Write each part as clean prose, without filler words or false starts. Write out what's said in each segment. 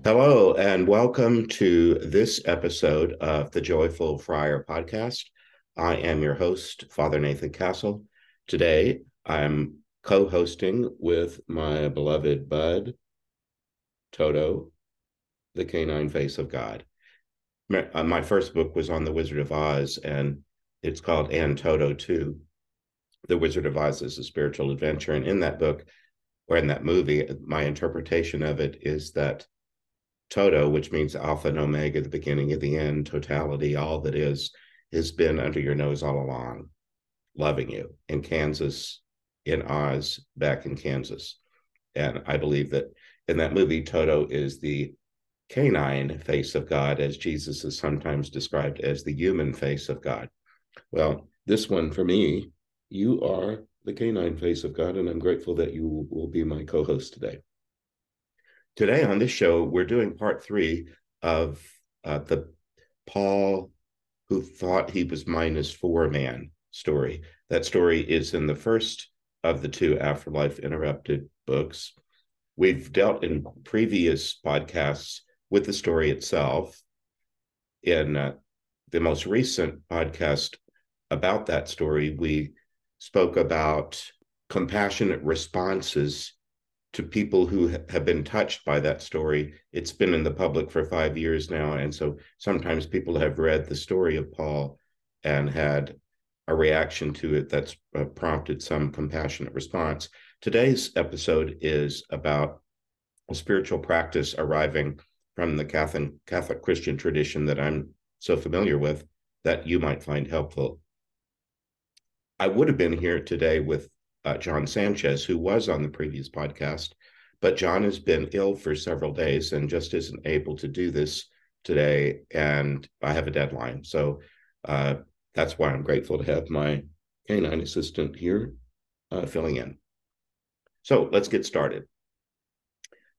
Hello, and welcome to this episode of the Joyful Friar podcast. I am your host, Father Nathan Castle. Today, I'm co hosting with my beloved bud, Toto, the Canine Face of God. My first book was on the Wizard of Oz, and it's called And Toto Too. The Wizard of Oz is a spiritual adventure. And in that book, or in that movie, my interpretation of it is that Toto, which means Alpha and Omega, the beginning of the end, totality, all that is, has been under your nose all along, loving you in Kansas, in Oz, back in Kansas. And I believe that in that movie, Toto is the canine face of God, as Jesus is sometimes described as the human face of God. Well, this one for me, you are the canine face of God, and I'm grateful that you will be my co host today. Today on this show, we're doing part 3 of the Paul who thought he was -4 man story. That story is in the first of the 2 Afterlife Interrupted books. We've dealt in previous podcasts with the story itself. In the most recent podcast about that story, we spoke about compassionate responses to people who have been touched by that story. It's been in the public for 5 years now, and so sometimes people have read the story of Paul and had a reaction to it that's prompted some compassionate response. Today's episode is about a spiritual practice arriving from the Catholic Christian tradition that I'm so familiar with that you might find helpful. I would have been here today with John Sanchez, who was on the previous podcast, but John has been ill for several days and just isn't able to do this today. And I have a deadline. So that's why I'm grateful to have my canine assistant here filling in. So let's get started.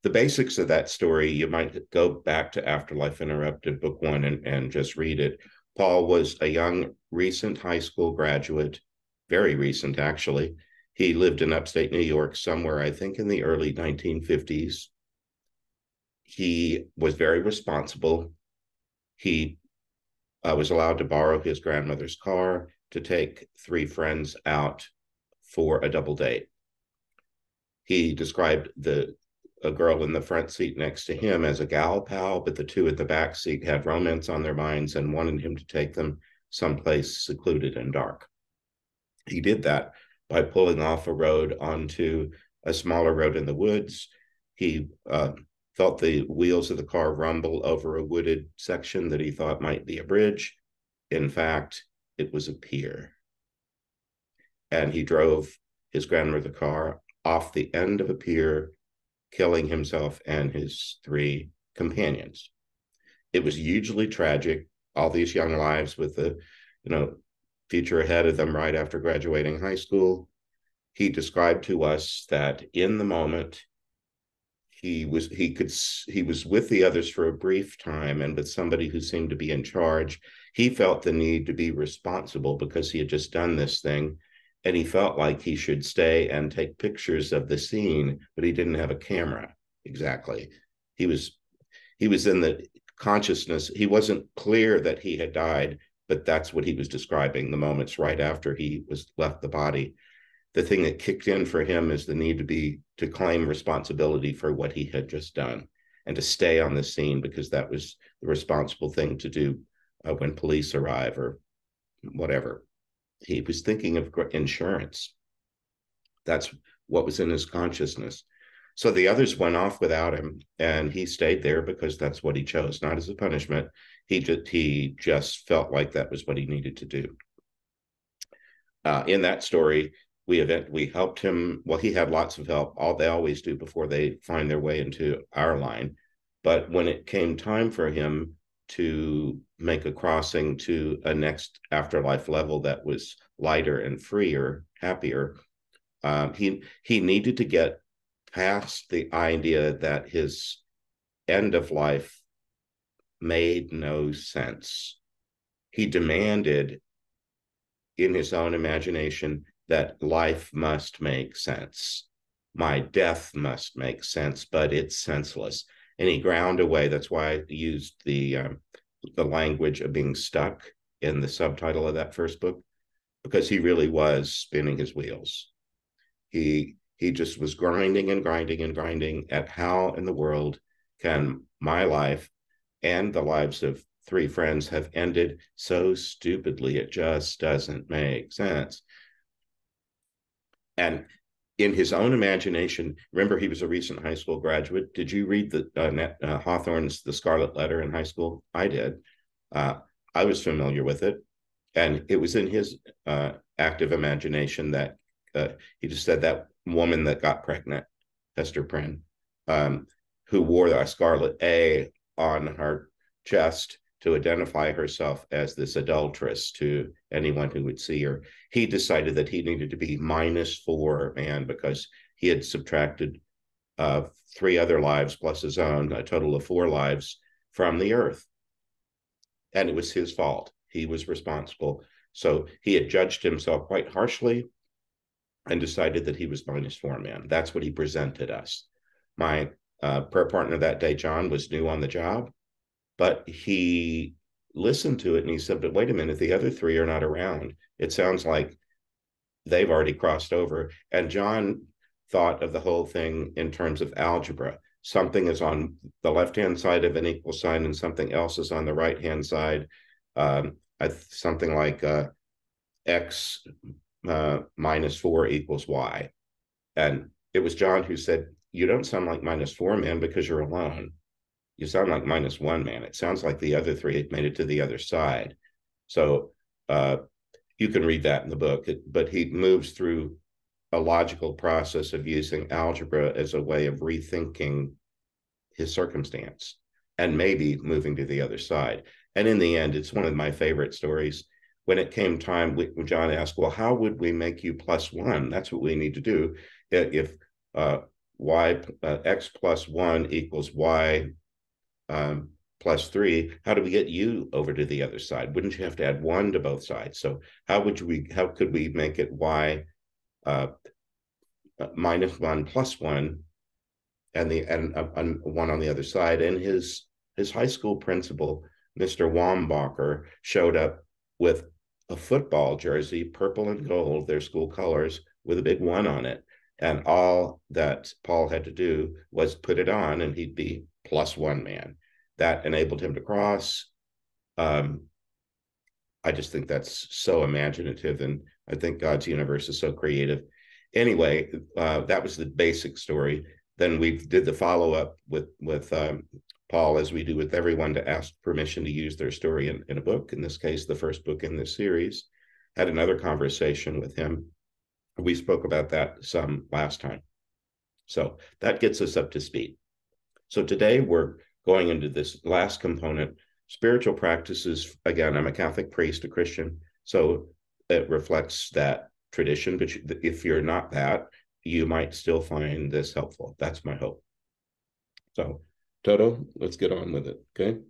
The basics of that story, you might go back to Afterlife Interrupted, book 1, and just read it. Paul was a young, recent high school graduate, very recent, actually. He lived in upstate New York somewhere, I think, in the early 1950s. He was very responsible. He was allowed to borrow his grandmother's car to take 3 friends out for a double date. He described a girl in the front seat next to him as a gal pal, but the 2 at the back seat had romance on their minds and wanted him to take them someplace secluded and dark. He did that by pulling off a road onto a smaller road in the woods. He felt the wheels of the car rumble over a wooded section that he thought might be a bridge. In fact, it was a pier. And he drove his grandmother's car off the end of a pier, killing himself and his 3 companions. It was hugely tragic. All these young lives with the, future ahead of them right after graduating high school. He described to us that in the moment, he was with the others for a brief time, and with somebody who seemed to be in charge. He felt the need to be responsible because he had just done this thing, and he felt like he should stay and take pictures of the scene, but he didn't have a camera. Exactly. He was in the consciousness. He wasn't clear that he had died, but that's what he was describing, the moments right after he was left the body. The thing that kicked in for him is the need to claim responsibility for what he had just done and to stay on the scene, because that was the responsible thing to do when police arrive or whatever. He was thinking of insurance. That's what was in his consciousness. So the others went off without him, and he stayed there because that's what he chose, not as a punishment. He just felt like that was what he needed to do. In that story, we helped him. Well, he had lots of help. They always do before they find their way into our line. But when it came time for him to make a crossing to a next afterlife level that was lighter and freer, happier, he needed to get past the idea that his end of life made no sense. He demanded in his own imagination that life must make sense. My death must make sense, but it's senseless. and he ground away. That's why I used the language of being stuck in the subtitle of that first book, because he really was spinning his wheels. He just was grinding and grinding and grinding at how in the world can my life and the lives of three friends have ended so stupidly. It just doesn't make sense. And in his own imagination, remember, he was a recent high school graduate. Did you read Hawthorne's The Scarlet Letter in high school? I did. Uh, I was familiar with it. And it was in his active imagination that he just said that woman that got pregnant, Hester Prynne, who wore a scarlet A on her chest to identify herself as this adulteress to anyone who would see her. He decided that he needed to be -4 man because he had subtracted 3 other lives plus his own, a total of 4 lives from the earth. And it was his fault. He was responsible. So he had judged himself quite harshly and decided that he was -4 man. That's what he presented us. My prayer partner that day, John, was new on the job, but he listened to it and he said, but wait a minute, the other 3 are not around. It sounds like they've already crossed over. And John thought of the whole thing in terms of algebra. Something is on the left-hand side of an equal sign and something else is on the right-hand side. Something like x -4 equals y. And it was John who said, you don't sound like -4 man because you're alone. You sound like -1 man. It sounds like the other 3 had made it to the other side. So you can read that in the book, but he moves through a logical process of using algebra as a way of rethinking his circumstance and maybe moving to the other side. And in the end, it's one of my favorite stories. When it came time, John asked, well, how would we make you +1? That's what we need to do. If x +1 equals y +3, how do we get u over to the other side? Wouldn't you have to add 1 to both sides? So how could we make it y -1 +1 and 1 on the other side? And his high school principal, Mr. Wambacher, showed up with a football jersey, purple and gold, their school colors, with a big 1 on it. And all that Paul had to do was put it on and he'd be +1 man. That enabled him to cross. I just think that's so imaginative, and I think God's universe is so creative. Anyway, that was the basic story. Then we did the follow-up with Paul, as we do with everyone, to ask permission to use their story in a book, in this case, the first book in this series. Had another conversation with him. We spoke about that some last time. So that gets us up to speed. So today we're going into this last component, spiritual practices. Again, I'm a Catholic priest, a Christian, so it reflects that tradition. But if you're not that, you might still find this helpful. That's my hope. So, Toto, let's get on with it, okay?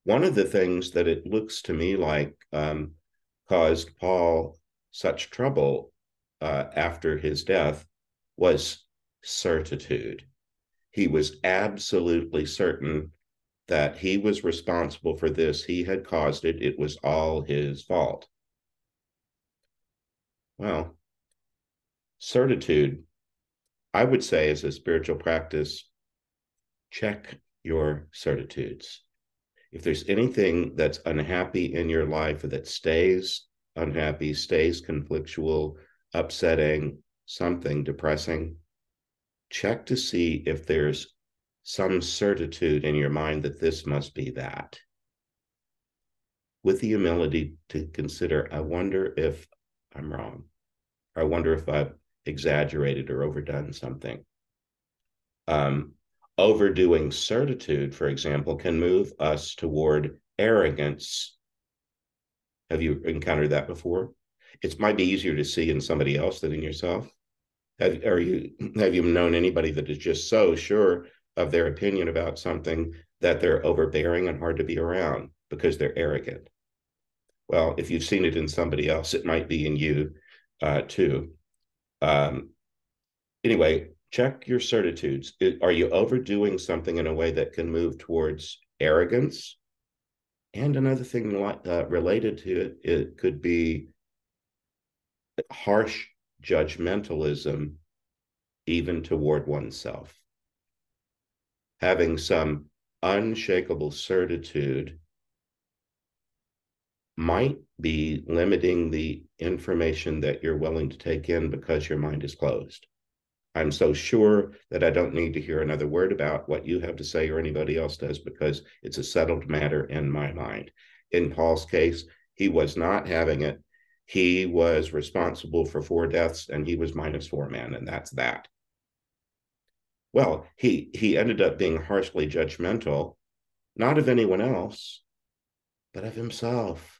One of the things that it looks to me like caused Paul such trouble after his death was certitude. He was absolutely certain that he was responsible for this. He had caused it. It was all his fault. Well, certitude, I would say, is a spiritual practice. Check your certitudes. If there's anything that's unhappy in your life, or that stays unhappy, stays conflictual, upsetting, something depressing, check to see if there's some certitude in your mind that this must be that. With the humility to consider, I wonder if I'm wrong. I wonder if I've exaggerated or overdone something. Overdoing certitude, for example, can move us toward arrogance. Have you encountered that before? It might be easier to see in somebody else than in yourself. Have you known anybody that is just so sure of their opinion about something that they're overbearing and hard to be around because they're arrogant? Well, if you've seen it in somebody else, it might be in you too. Anyway, check your certitudes. Are you overdoing something in a way that can move towards arrogance? And another thing related to it, it could be harsh judgmentalism, even toward oneself. Having some unshakable certitude might be limiting the information that you're willing to take in because your mind is closed. I'm so sure that I don't need to hear another word about what you have to say or anybody else does because it's a settled matter in my mind. In Paul's case, he was not having it. He was responsible for 4 deaths and he was minus 4 men, and that's that. Well, he ended up being harshly judgmental, not of anyone else, but of himself.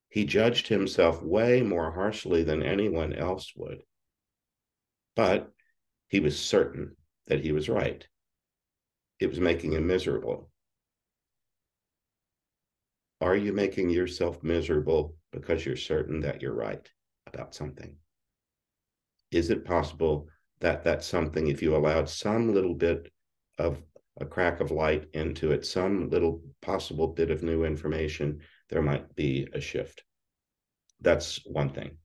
He judged himself way more harshly than anyone else would. But he was certain that he was right. It was making him miserable. Are you making yourself miserable because you're certain that you're right about something? Is it possible that that's something, if you allowed some little bit of a crack of light into it, some little possible bit of new information, there might be a shift? That's one thing.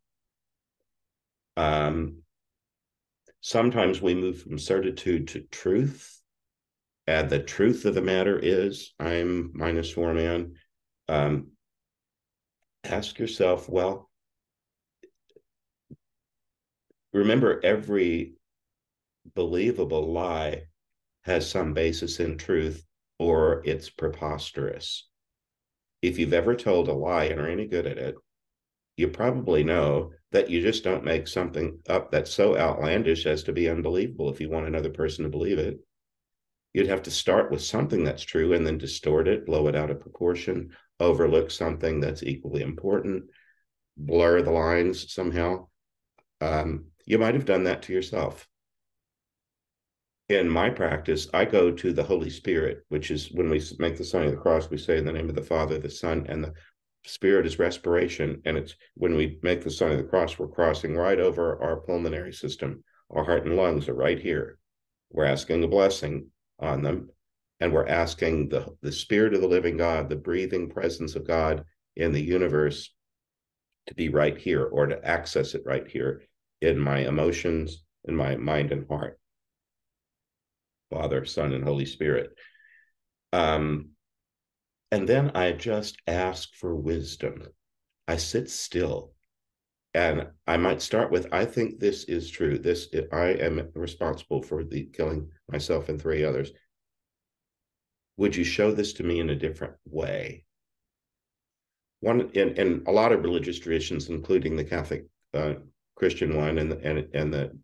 Sometimes we move from certitude to truth. And the truth of the matter is, I'm minus 4 man. Ask yourself, well, remember, every believable lie has some basis in truth or it's preposterous. If you've ever told a lie and are any good at it, you probably know that you just don't make something up that's so outlandish as to be unbelievable if you want another person to believe it. You'd have to start with something that's true and then distort it, blow it out of proportion, overlook something that's equally important, blur the lines somehow. You might have done that to yourself. In my practice, I go to the Holy Spirit, which is when we make the sign of the cross, we say in the name of the Father, the Son, and the Spirit is respiration. And it's when we make the sign of the cross, we're crossing right over our pulmonary system. Our heart and lungs are right here. We're asking a blessing on them. And we're asking the Spirit of the living God, the breathing presence of God in the universe, to be right here or to access it right here in my emotions, in my mind and heart. Father, Son, and Holy Spirit. And then I just ask for wisdom. I sit still. And I might start with, I think this is true. I am responsible for the killing myself and 3 others. Would you show this to me in a different way? In a lot of religious traditions, including the Catholic Christian one and the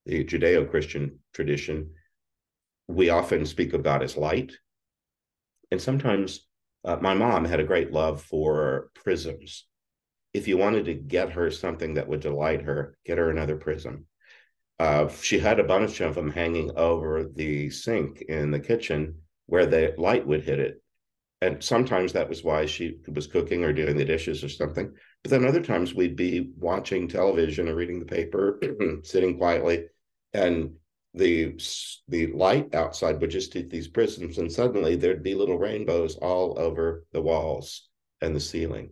Judeo-Christian tradition, we often speak of God as light. And sometimes my mom had a great love for prisms. If you wanted to get her something that would delight her, get her another prism. She had a bunch of them hanging over the sink in the kitchen where the light would hit it. And sometimes that was why she was cooking or doing the dishes or something. But then other times we'd be watching television or reading the paper, sitting quietly, and the light outside would just hit these prisms, and suddenly there'd be little rainbows all over the walls and the ceiling.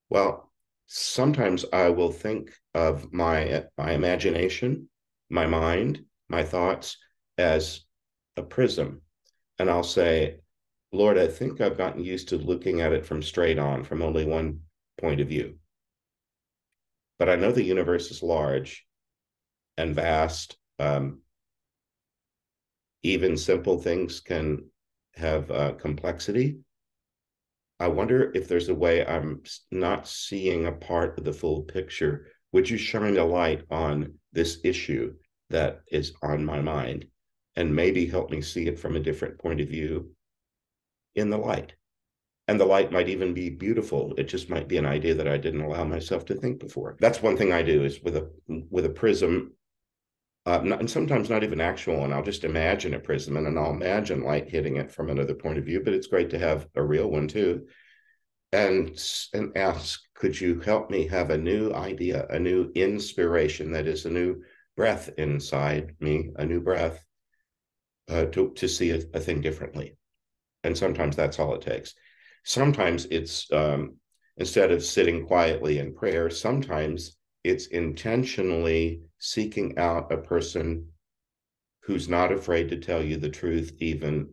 Well, sometimes I will think of my imagination, my mind, my thoughts as a prism, and I'll say, Lord, I think I've gotten used to looking at it from straight on, from only one point of view. But I know the universe is large and vast. Even simple things can have complexity. I wonder if there's a way I'm not seeing a part of the full picture. Would you shine a light on this issue that is on my mind and maybe help me see it from a different point of view in the light? And the light might even be beautiful. It just might be an idea that I didn't allow myself to think before. That's one thing I do is with a prism, and sometimes not even actual one. I'll just imagine a prism and then I'll imagine light hitting it from another point of view. But it's great to have a real one too. And ask, could you help me have a new idea, a new inspiration, that is a new breath inside me, a new breath, to see a thing differently. And sometimes that's all it takes. Sometimes it's instead of sitting quietly in prayer, sometimes it's intentionally seeking out a person who's not afraid to tell you the truth, even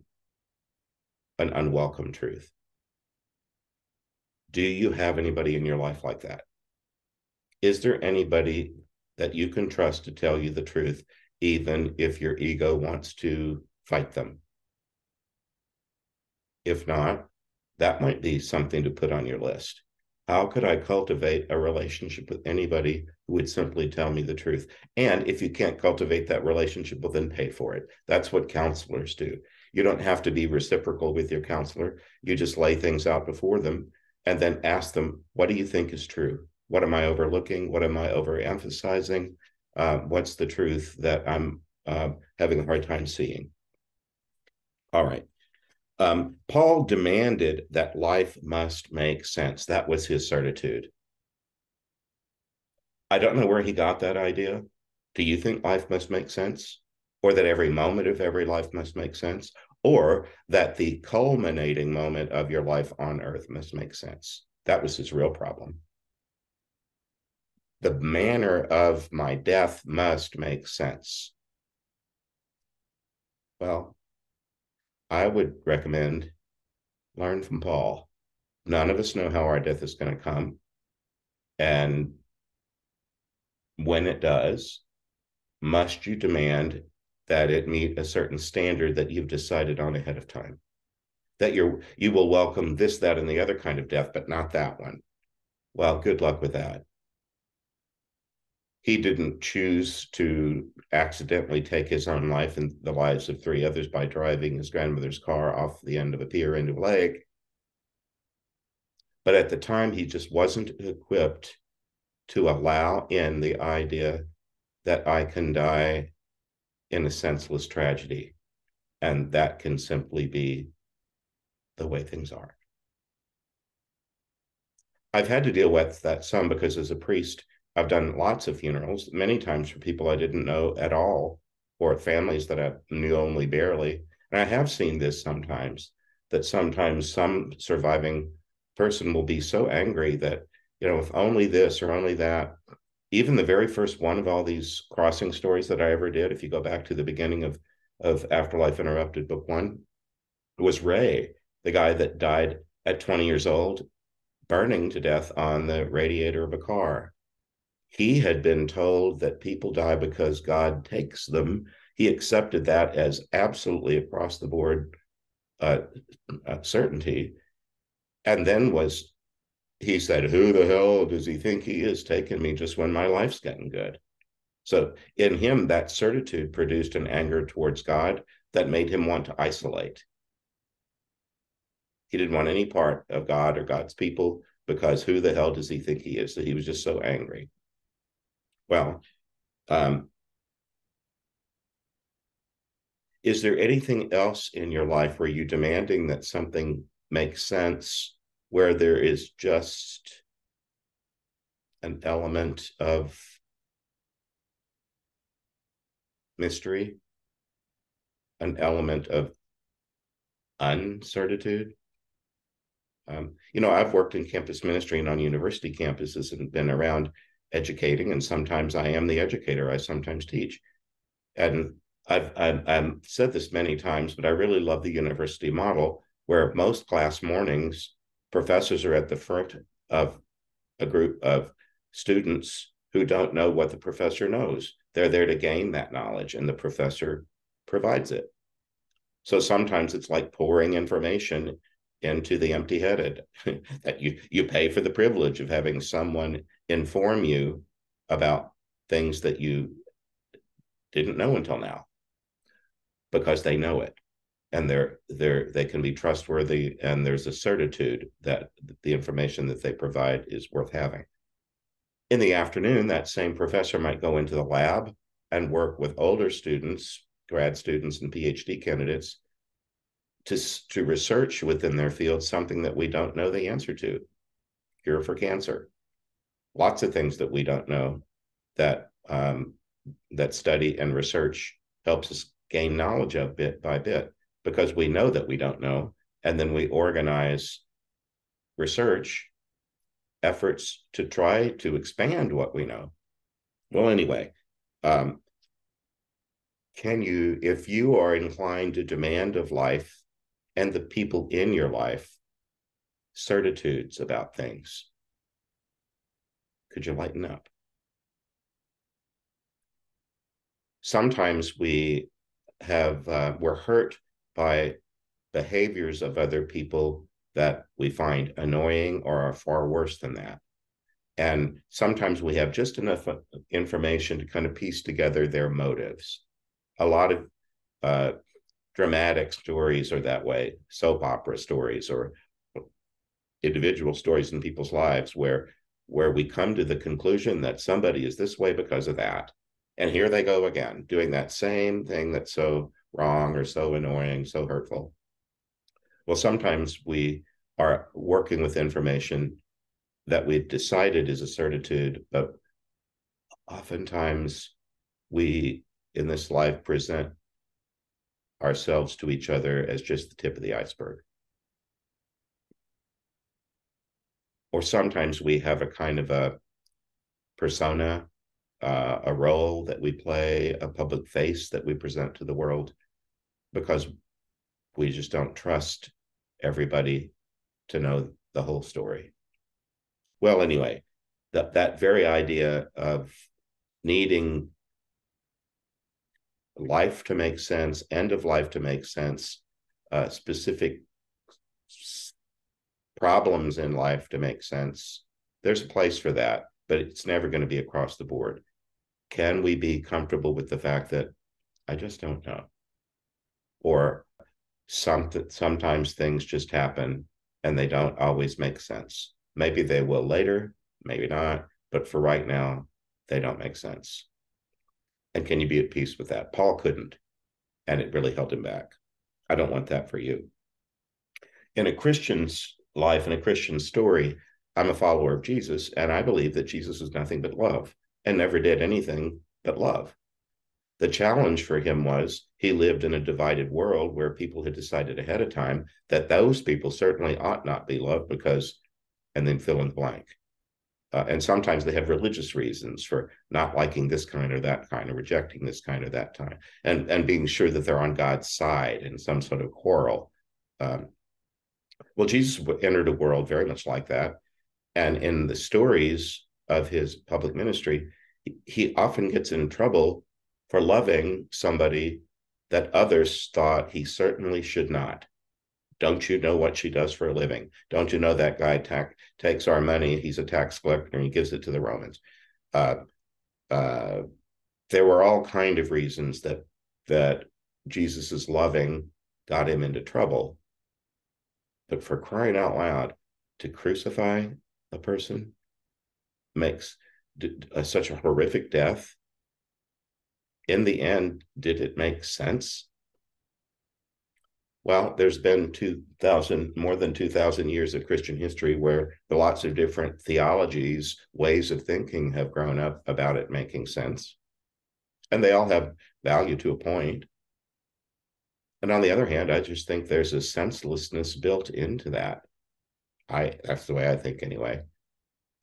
an unwelcome truth. Do you have anybody in your life like that? Is there anybody that you can trust to tell you the truth, even if your ego wants to fight them? If not, that might be something to put on your list. How could I cultivate a relationship with anybody who would simply tell me the truth? And if you can't cultivate that relationship, well, then pay for it. That's what counselors do. You don't have to be reciprocal with your counselor. You just lay things out before them and then ask them, what do you think is true? What am I overlooking? What am I overemphasizing? What's the truth that I'm having a hard time seeing? All right. Paul demanded that life must make sense. That was his certitude. I don't know where he got that idea. Do you think life must make sense? Or that every moment of every life must make sense? Or that the culminating moment of your life on earth must make sense? That was his real problem. The manner of my death must make sense. Well, I would recommend learn from Paul. None of us know how our death is going to come. And when it does, must you demand that it meet a certain standard that you've decided on ahead of time? That you will welcome this, that, and the other kind of death, but not that one. Well, good luck with that. He didn't choose to accidentally take his own life and the lives of three others by driving his grandmother's car off the end of a pier into a lake. But at the time, he just wasn't equipped to allow in the idea that I can die in a senseless tragedy. And that can simply be the way things are. I've had to deal with that some because as a priest, I've done lots of funerals, many times for people I didn't know at all, or families that I knew only barely. And I have seen this sometimes, that sometimes some surviving person will be so angry that, if only this or only that. Even the very first one of all these crossing stories that I ever did, if you go back to the beginning of Afterlife Interrupted, book one, was Ray, the guy that died at 20 years old, burning to death on the radiator of a car. He had been told that people die because God takes them. He accepted that as absolutely across the board certainty. And then he said, who the hell does he think he is taking me just when my life's getting good? So in him, that certitude produced an anger towards God that made him want to isolate. He didn't want any part of God or God's people because who the hell does he think he is? So he was just so angry. Well, is there anything else in your life where you're demanding that something makes sense, where there is just an element of mystery, an element of uncertitude? I've worked in campus ministry and on university campuses and been around educating, and sometimes I am the educator. I sometimes teach. And I've said this many times, but I really love the university model where most class mornings, professors are at the front of a group of students who don't know what the professor knows. They're there to gain that knowledge, and the professor provides it. So sometimes it's like pouring information into the empty-headed, that you pay for the privilege of having someone inform you about things that you didn't know until now, because they know it, and they can be trustworthy, and there's a certitude that the information that they provide is worth having. In the afternoon, that same professor might go into the lab and work with older students, grad students and PhD candidates, to research within their field something that we don't know the answer to. Cure for cancer. Lots of things that we don't know that that study and research helps us gain knowledge of bit by bit, because we know that we don't know, and then we organize research efforts to try to expand what we know. Well, anyway, um, can you, if you are inclined to demand of life and the people in your life certitudes about things, could you lighten up? Sometimes we're hurt by behaviors of other people that we find annoying or are far worse than that. And sometimes we have just enough information to kind of piece together their motives. A lot of dramatic stories are that way, soap opera stories or individual stories in people's lives where we come to the conclusion that somebody is this way because of that. And here they go again, doing that same thing that's so wrong or so annoying, so hurtful. Well, sometimes we are working with information that we've decided is a certitude, but oftentimes we in this life present ourselves to each other as just the tip of the iceberg. Or sometimes we have a kind of a persona, a role that we play, a public face that we present to the world, because we just don't trust everybody to know the whole story. Well, anyway, that very idea of needing life to make sense, end of life to make sense, specific problems in life to make sense, there's a place for that, but it's never going to be across the board. Can we be comfortable with the fact that I just don't know? Or sometimes things just happen and they don't always make sense. Maybe they will later, maybe not, but for right now, they don't make sense. And can you be at peace with that? Paul couldn't, and it really held him back. I don't want that for you. In a Christian's life, in a Christian story, I'm a follower of Jesus, and I believe that Jesus is nothing but love and never did anything but love. The challenge for him was he lived in a divided world where people had decided ahead of time that those people certainly ought not be loved because, and then fill in the blank. And sometimes they have religious reasons for not liking this kind or that kind, or rejecting this kind or that kind, and being sure that they're on God's side in some sort of quarrel. Well, Jesus entered a world very much like that. And in the stories of his public ministry, he often gets in trouble for loving somebody that others thought he certainly should not. Don't you know what she does for a living? Don't you know that guy takes our money? He's a tax collector and he gives it to the Romans. There were all kind of reasons that Jesus's loving got him into trouble. But for crying out loud, to crucify a person makes such a horrific death. In the end, did it make sense? Well, there's been more than 2,000 years of Christian history where lots of different theologies, ways of thinking have grown up about it making sense. And they all have value to a point. And on the other hand, I just think there's a senselessness built into that. That's the way I think anyway.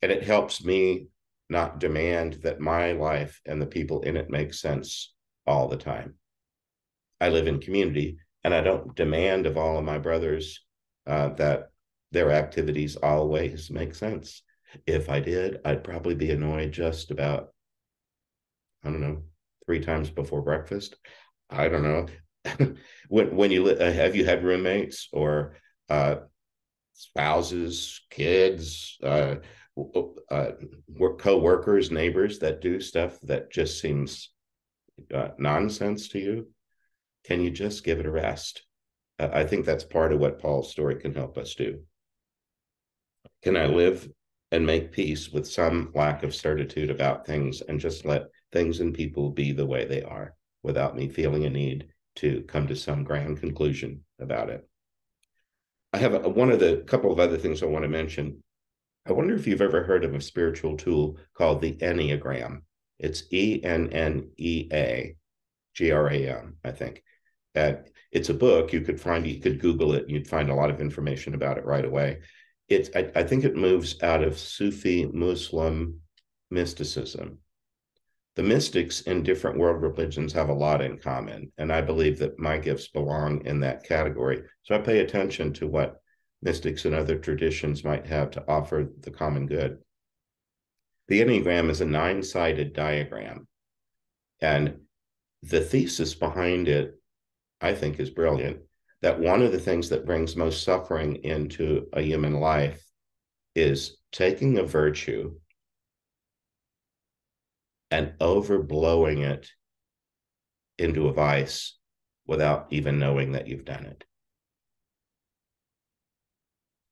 And it helps me not demand that my life and the people in it make sense all the time. I live in community, and I don't demand of all of my brothers that their activities always make sense. If I did, I'd probably be annoyed just about, I don't know, 3 times before breakfast. I don't know. when you have you had roommates or spouses, kids, co-workers, neighbors that do stuff that just seems nonsense to you? Can you just give it a rest? I think that's part of what Paul's story can help us do. Can I live and make peace with some lack of certitude about things and just let things and people be the way they are without me feeling a need to come to some grand conclusion about it? I have a couple of other things I want to mention. I wonder if you've ever heard of a spiritual tool called the Enneagram. It's Ennea Gram, I think. It's a book you could Google it, and you'd find a lot of information about it right away. I think it moves out of Sufi Muslim mysticism. The mystics in different world religions have a lot in common, and I believe that my gifts belong in that category. So I pay attention to what mystics and other traditions might have to offer the common good. The Enneagram is a 9-sided diagram, and the thesis behind it, I think, is brilliant. That one of the things that brings most suffering into a human life is taking a virtue and overblowing it into a vice without even knowing that you've done it.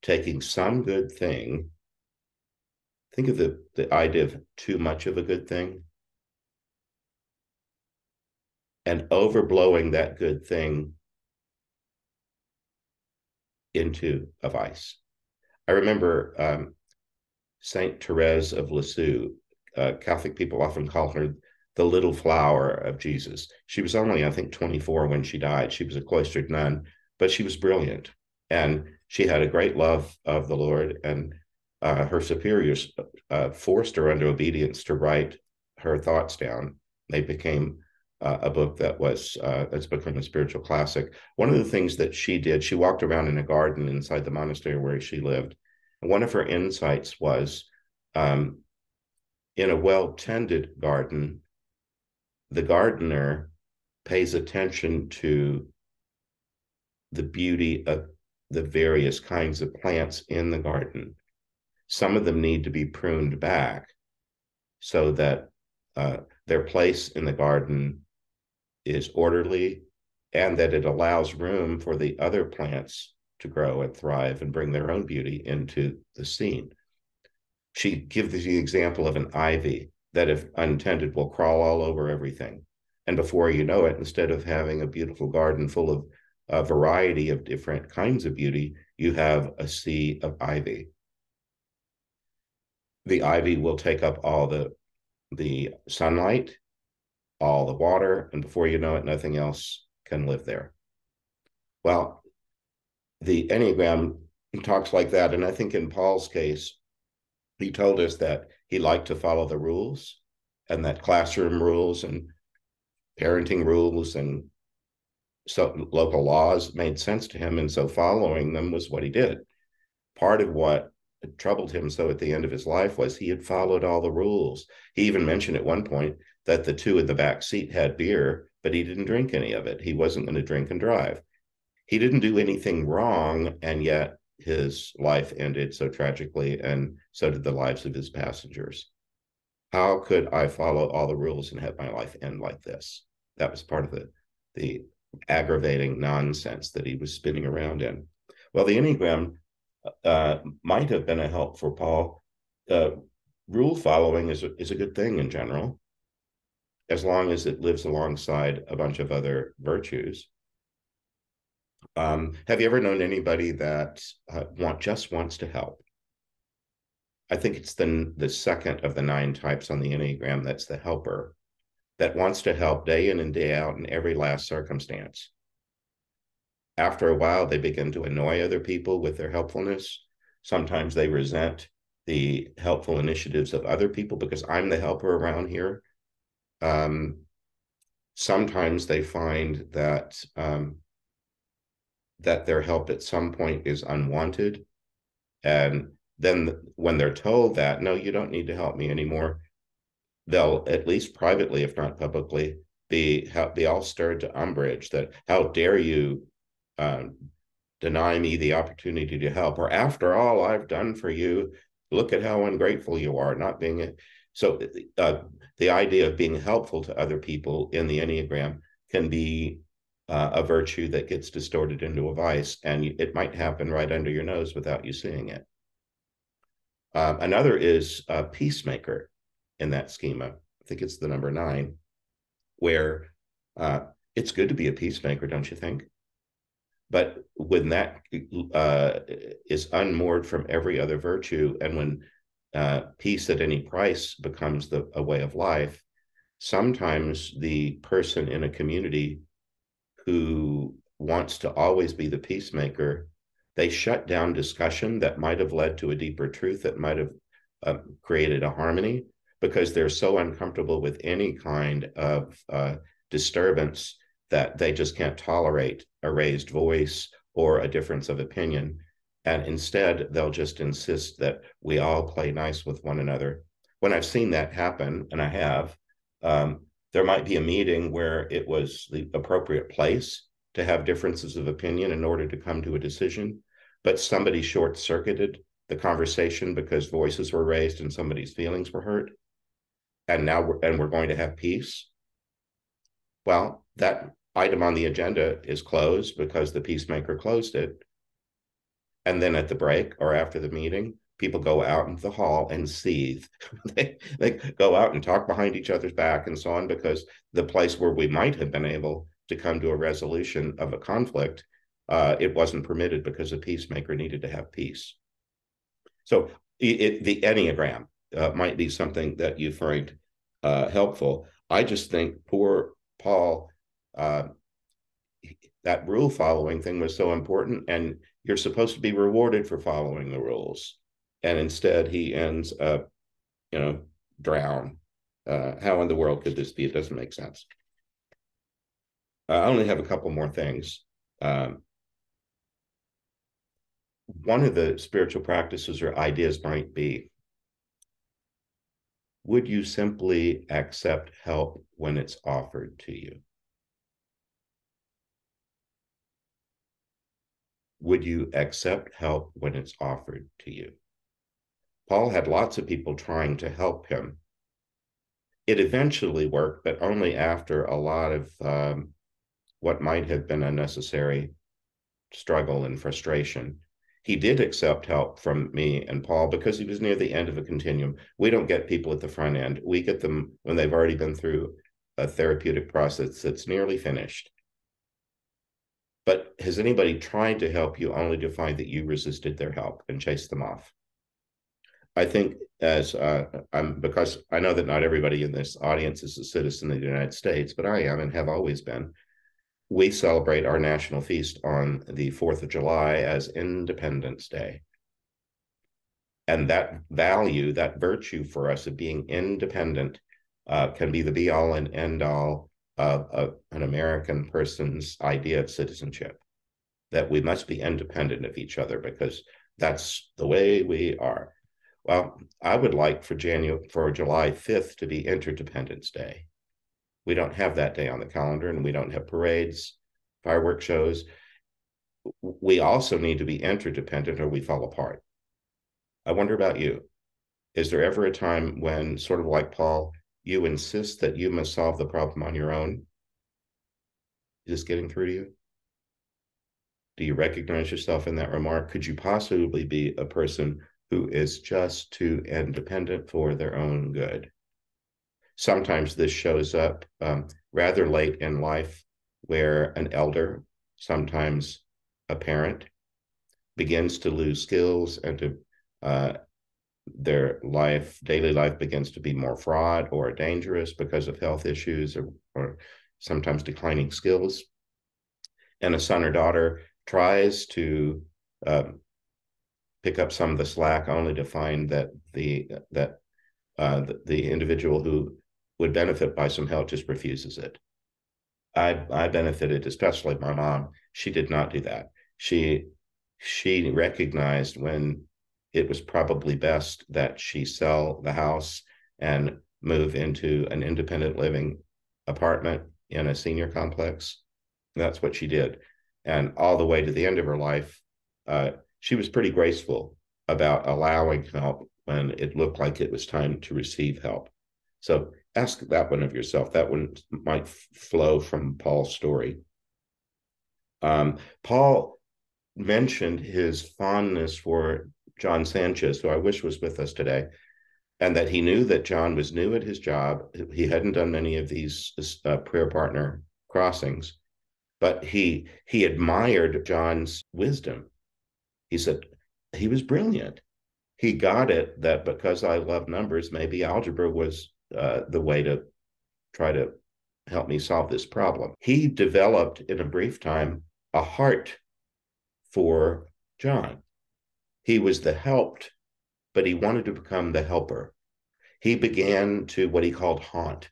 Taking some good thing, think of the idea of too much of a good thing, and overblowing that good thing into a vice. I remember Saint Therese of Lisieux. Catholic people often call her the little flower of Jesus. She was only, I think, 24 when she died. She was a cloistered nun, but she was brilliant. And she had a great love of the Lord. And her superiors forced her under obedience to write her thoughts down. They became a book that's become a spiritual classic. One of the things that she did, she walked around in a garden inside the monastery where she lived. And one of her insights was, in a well-tended garden, the gardener pays attention to the beauty of the various kinds of plants in the garden. Some of them need to be pruned back so that their place in the garden is orderly, and that it allows room for the other plants to grow and thrive and bring their own beauty into the scene. She gives the example of an ivy that, if untended, will crawl all over everything. And before you know it, instead of having a beautiful garden full of a variety of different kinds of beauty, you have a sea of ivy. The ivy will take up all the sunlight, all the water, and before you know it, nothing else can live there. Well, the Enneagram talks like that. And I think in Paul's case, he told us that he liked to follow the rules, and that classroom rules and parenting rules and so local laws made sense to him. And so following them was what he did. Part of what troubled him so at the end of his life was he had followed all the rules. He even mentioned at one point that the two in the back seat had beer, but he didn't drink any of it. He wasn't going to drink and drive. He didn't do anything wrong, and yet his life ended so tragically, and so did the lives of his passengers. How could I follow all the rules and have my life end like this? That was part of the aggravating nonsense that he was spinning around in. Well, the Enneagram might have been a help for Paul. Rule following is a good thing in general, as long as it lives alongside a bunch of other virtues. Have you ever known anybody that just wants to help? I think it's the second of the 9 types on the Enneagram that's the helper, that wants to help day in and day out in every last circumstance. After a while, they begin to annoy other people with their helpfulness. Sometimes they resent the helpful initiatives of other people because I'm the helper around here. Sometimes they find that that their help at some point is unwanted. And then when they're told that, no, you don't need to help me anymore, they'll, at least privately, if not publicly, be all stirred to umbrage that, how dare you deny me the opportunity to help, or after all I've done for you, look at how ungrateful you are, not being it. So the idea of being helpful to other people in the Enneagram can be a virtue that gets distorted into a vice, and it might happen right under your nose without you seeing it. Another is a peacemaker in that schema. I think it's the number 9, where it's good to be a peacemaker, don't you think? But when that is unmoored from every other virtue, and when peace at any price becomes a way of life, sometimes the person in a community who wants to always be the peacemaker, they shut down discussion that might have led to a deeper truth that might have created a harmony, because they're so uncomfortable with any kind of disturbance that they just can't tolerate a raised voice or a difference of opinion. And instead, they'll just insist that we all play nice with one another. When I've seen that happen, and I have, there might be a meeting where it was the appropriate place to have differences of opinion in order to come to a decision, but somebody short-circuited the conversation because voices were raised and somebody's feelings were hurt, and now we're going to have peace. Well, that item on the agenda is closed because the peacemaker closed it. And then at the break or after the meeting, people go out into the hall and seethe. they go out and talk behind each other's back and so on, because the place where we might have been able to come to a resolution of a conflict, it wasn't permitted because a peacemaker needed to have peace. So the Enneagram might be something that you find helpful. I just think poor Paul, that rule following thing was so important, and you're supposed to be rewarded for following the rules. And instead he ends up, drown. How in the world could this be? It doesn't make sense. I only have a couple more things. One of the spiritual practices or ideas might be, would you simply accept help when it's offered to you? Would you accept help when it's offered to you? Paul had lots of people trying to help him. It eventually worked, but only after a lot of what might have been unnecessary struggle and frustration. He did accept help from me and Paul because he was near the end of a continuum. We don't get people at the front end. We get them when they've already been through a therapeutic process that's nearly finished. But has anybody tried to help you only to find that you resisted their help and chased them off? I think because I know that not everybody in this audience is a citizen of the United States, but I am and have always been. We celebrate our national feast on the 4th of July as Independence Day. And that value, that virtue for us of being independent, can be the be all and end all of an American person's idea of citizenship, that we must be independent of each other because that's the way we are. Well, I would like for July 5th to be Interdependence Day. We don't have that day on the calendar, and we don't have parades, fireworks shows. We also need to be interdependent or we fall apart. I wonder about you. Is there ever a time when, sort of like Paul, you insist that you must solve the problem on your own? Is this getting through to you? Do you recognize yourself in that remark? Could you possibly be a person who is just too independent for their own good? Sometimes this shows up rather late in life, where an elder, sometimes a parent, begins to lose skills and to their daily life begins to be more fraught or dangerous because of health issues or sometimes declining skills. And a son or daughter tries to pick up some of the slack, only to find that the individual who would benefit by some help just refuses it. I benefited, especially my mom. She did not do that. She recognized when it was probably best that she sell the house and move into an independent living apartment in a senior complex. That's what she did. And all the way to the end of her life, she was pretty graceful about allowing help when it looked like it was time to receive help. So ask that one of yourself. That one might flow from Paul's story. Paul mentioned his fondness for John Sanchez, who I wish was with us today, and that he knew that John was new at his job. He hadn't done many of these prayer partner crossings, but he admired John's wisdom. He said he was brilliant. He got it that because I love numbers, maybe algebra was the way to try to help me solve this problem. He developed in a brief time a heart for John. He was the helped, but he wanted to become the helper. He began to what he called haunt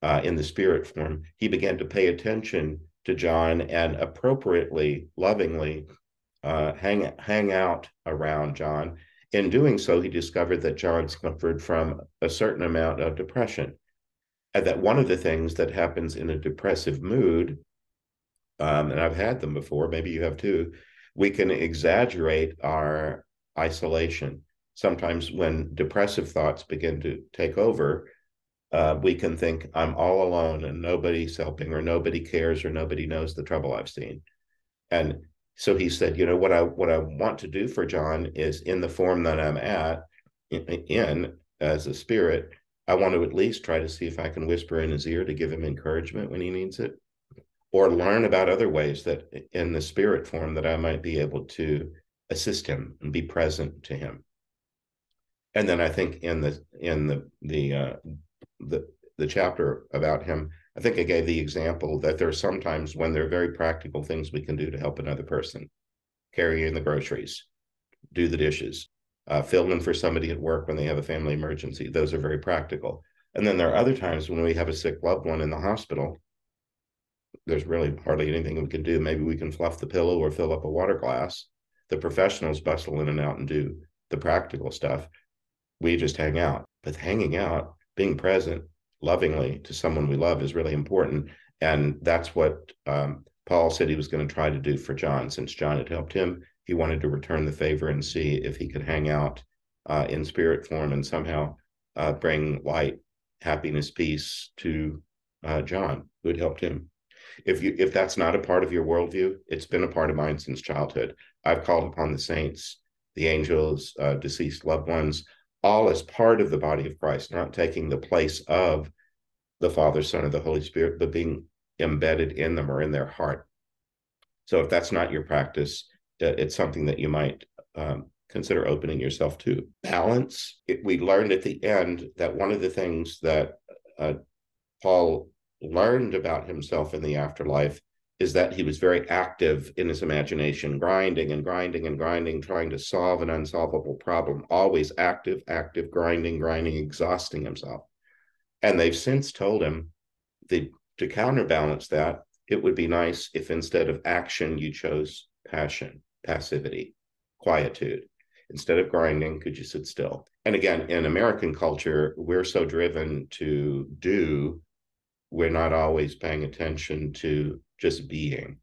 in the spirit form. He began to pay attention to John and appropriately, lovingly hang out around John. In doing so, he discovered that John suffered from a certain amount of depression, and that one of the things that happens in a depressive mood, and I've had them before, maybe you have too, we can exaggerate our isolation. Sometimes when depressive thoughts begin to take over, we can think, I'm all alone and nobody's helping, or nobody cares, or nobody knows the trouble I've seen. And so he said, what I want to do for John is, in the form that I'm at, in as a spirit, I want to at least try to see if I can whisper in his ear to give him encouragement when he needs it, or learn about other ways that in the spirit form that I might be able to assist him and be present to him. And then I think in the chapter about him, I think I gave the example that there are sometimes when there are very practical things we can do to help another person: carry in the groceries, do the dishes, fill in for somebody at work when they have a family emergency. Those are very practical. And then there are other times when we have a sick loved one in the hospital. There's really hardly anything we can do. Maybe we can fluff the pillow or fill up a water glass. The professionals bustle in and out and do the practical stuff. We just hang out. But hanging out, being present lovingly to someone we love, is really important. And that's what Paul said he was going to try to do for John. Since John had helped him, he wanted to return the favor and see if he could hang out in spirit form and somehow bring light, happiness, peace to John, who had helped him. If that's not a part of your worldview, it's been a part of mine since childhood. I've called upon the saints, the angels, deceased loved ones, all as part of the body of Christ, not taking the place of the Father, Son, or the Holy Spirit, but being embedded in them or in their heart. So if that's not your practice, it's something that you might consider opening yourself to. Balance. We learned at the end that one of the things that Paul learned about himself in the afterlife is that he was very active in his imagination, grinding and grinding and grinding, trying to solve an unsolvable problem, always active, grinding, exhausting himself. And they've since told him that to counterbalance that, it would be nice if instead of action, you chose passion, passivity, quietude. Instead of grinding, could you sit still? And again, in American culture, we're so driven to do, we're not always paying attention to just being.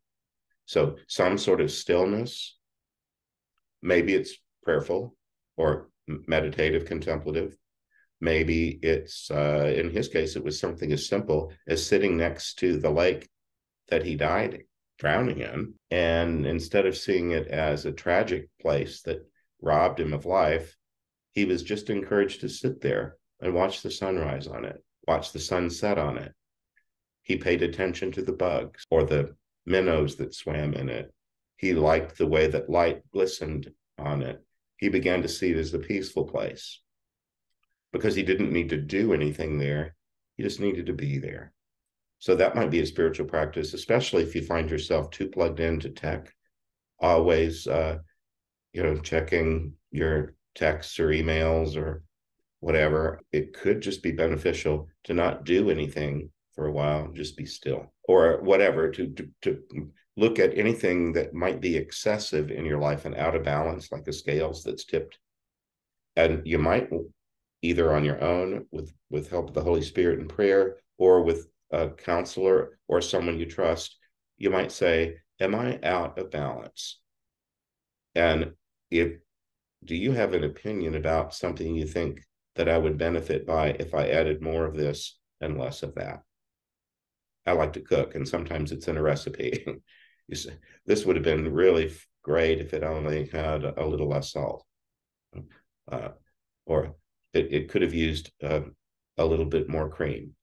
So some sort of stillness, maybe it's prayerful or meditative, contemplative. Maybe it's, in his case, it was something as simple as sitting next to the lake that he died drowning in. And instead of seeing it as a tragic place that robbed him of life, he was just encouraged to sit there and watch the sunrise on it, watch the sun set on it. He paid attention to the bugs or the minnows that swam in it. He liked the way that light glistened on it. He began to see it as a peaceful place because he didn't need to do anything there. He just needed to be there. So that might be a spiritual practice, especially if you find yourself too plugged into tech, always, checking your texts or emails or whatever. It could just be beneficial to not do anything for a while, just be still, or whatever, to look at anything that might be excessive in your life and out of balance, like the scales that's tipped. And you might, either on your own with help of the Holy Spirit in prayer, or with a counselor or someone you trust, you might say, am I out of balance? And do you have an opinion about something you think that I would benefit by if I added more of this and less of that? I like to cook, and sometimes it's in a recipe. You say, this would have been really great if it only had a little less salt. Or it could have used a little bit more cream.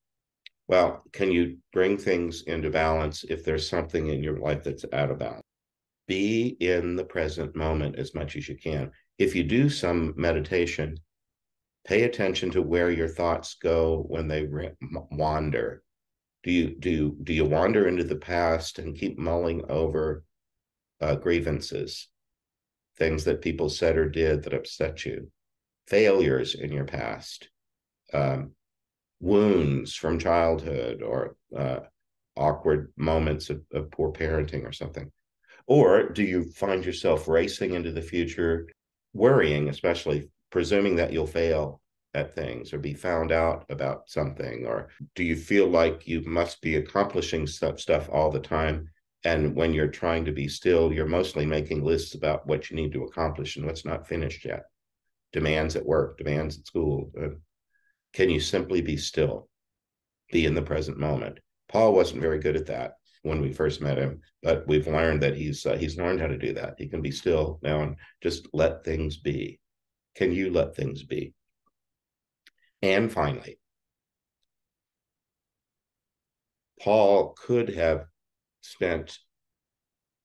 Well, can you bring things into balance if there's something in your life that's out of balance? Be in the present moment as much as you can. If you do some meditation, Pay attention to where your thoughts go when they wander. Do you wander into the past and keep mulling over grievances, things that people said or did that upset you, failures in your past, um, wounds from childhood, or awkward moments of poor parenting or something? Or do you find yourself racing into the future, worrying, especially presuming that you'll fail at things or be found out about something? Or do you feel like you must be accomplishing stuff all the time? And when you're trying to be still, you're mostly making lists about what you need to accomplish and what's not finished yet. Demands at work, demands at school. Can you simply be still, be in the present moment? Paul wasn't very good at that when we first met him, but we've learned that he's learned how to do that. He can be still now and just let things be. Can you let things be? And finally, Paul could have spent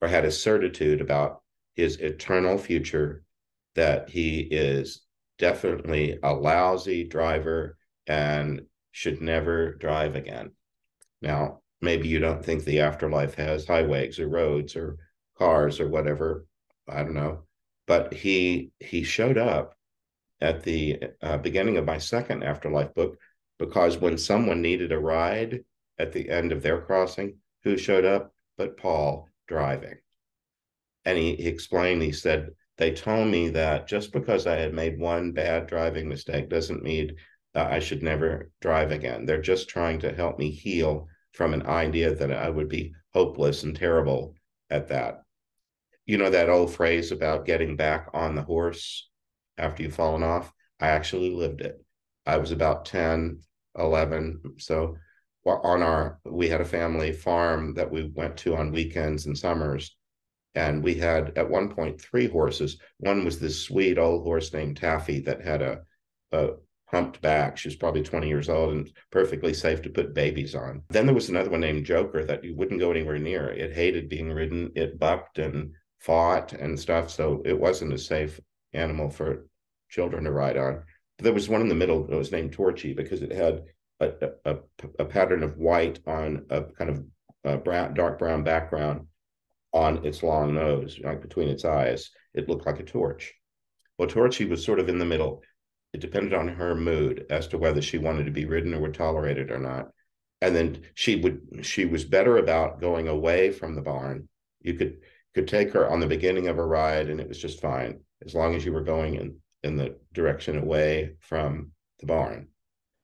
or had a certitude about his eternal future, that he is definitely a lousy driver and should never drive again. Now, maybe you don't think the afterlife has highways or roads or cars or whatever. I don't know. But he showed up at the beginning of my second afterlife book, because when someone needed a ride at the end of their crossing, who showed up but Paul driving? And he explained, he said, they told me that just because I had made one bad driving mistake doesn't mean I should never drive again. They're just trying to help me heal from an idea that I would be hopeless and terrible at that. You know that old phrase about getting back on the horse after you've fallen off? I actually lived it. I was about 10, 11. So we had a family farm that we went to on weekends and summers. And we had at one point 3 horses. One was this sweet old horse named Taffy that had a humped back. She was probably 20 years old and perfectly safe to put babies on. Then there was another one named Joker that you wouldn't go anywhere near. It hated being ridden. It bucked and fought and stuff. So it wasn't a safe animal for children to ride on. But there was one in the middle that was named Torchy because it had a pattern of white on a kind of dark brown background on its long nose, like between its eyes. It looked like a torch. Well, Torchy was sort of in the middle. It depended on her mood as to whether she wanted to be ridden or would tolerate it or not. And then she was better about going away from the barn. You could take her on the beginning of a ride and it was just fine, as long as you were going in the direction away from the barn.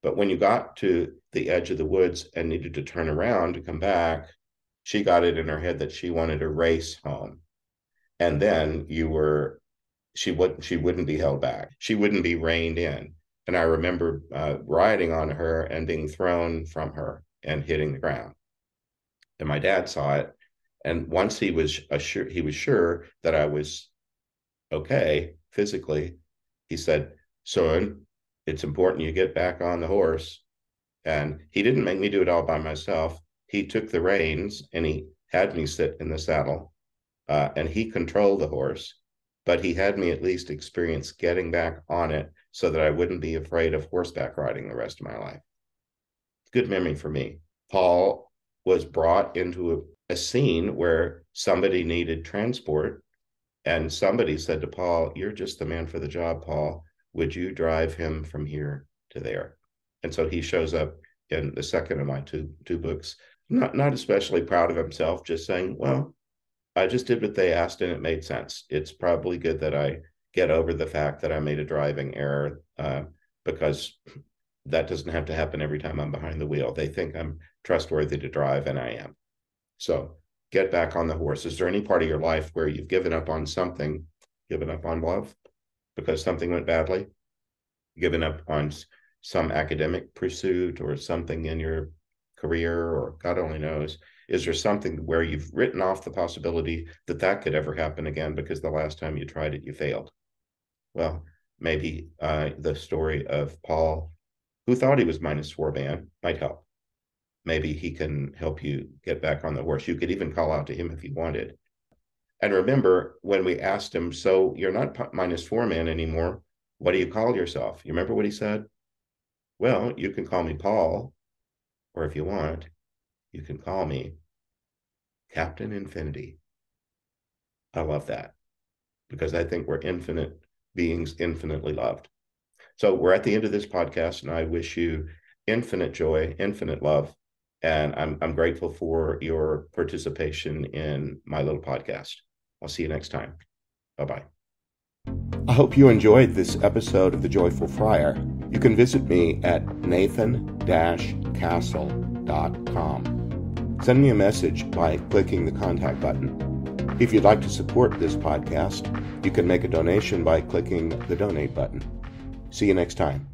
But when you got to the edge of the woods and needed to turn around to come back, she got it in her head that she wanted to race home. And then she wouldn't be held back. She wouldn't be reined in. And I remember riding on her and being thrown from her and hitting the ground. And my dad saw it. And once he was sure that I was okay physically, he said, son, it's important you get back on the horse. And he didn't make me do it all by myself. He took the reins and he had me sit in the saddle, and he controlled the horse, but he had me at least experience getting back on it so that I wouldn't be afraid of horseback riding the rest of my life. Good memory for me. Paul was brought into a scene where somebody needed transport, and somebody said to Paul, "You're just the man for the job, Paul. Would you drive him from here to there?" And so he shows up in the second of my two books, not especially proud of himself, just saying, well, I just did what they asked and it made sense. It's probably good that I get over the fact that I made a driving error, because that doesn't have to happen every time I'm behind the wheel. They think I'm trustworthy to drive, and I am. So get back on the horse. Is there any part of your life where you've given up on something, given up on love because something went badly, given up on some academic pursuit or something in your career, or God only knows? Is there something where you've written off the possibility that that could ever happen again because the last time you tried it, you failed? Well, maybe the story of Paul, who thought he was -4 man, might help. Maybe he can help you get back on the horse. You could even call out to him if you wanted. And remember, when we asked him, so you're not -4 man anymore, What do you call yourself? You remember what he said? Well, you can call me Paul, or if you want, you can call me Captain Infinity. I love that because I think we're infinite beings, infinitely loved. So we're at the end of this podcast, and I wish you infinite joy, infinite love. And I'm grateful for your participation in my little podcast. I'll see you next time. Bye-bye. I hope you enjoyed this episode of The Joyful Friar. You can visit me at nathan-castle.com. Send me a message by clicking the contact button. If you'd like to support this podcast, you can make a donation by clicking the donate button. See you next time.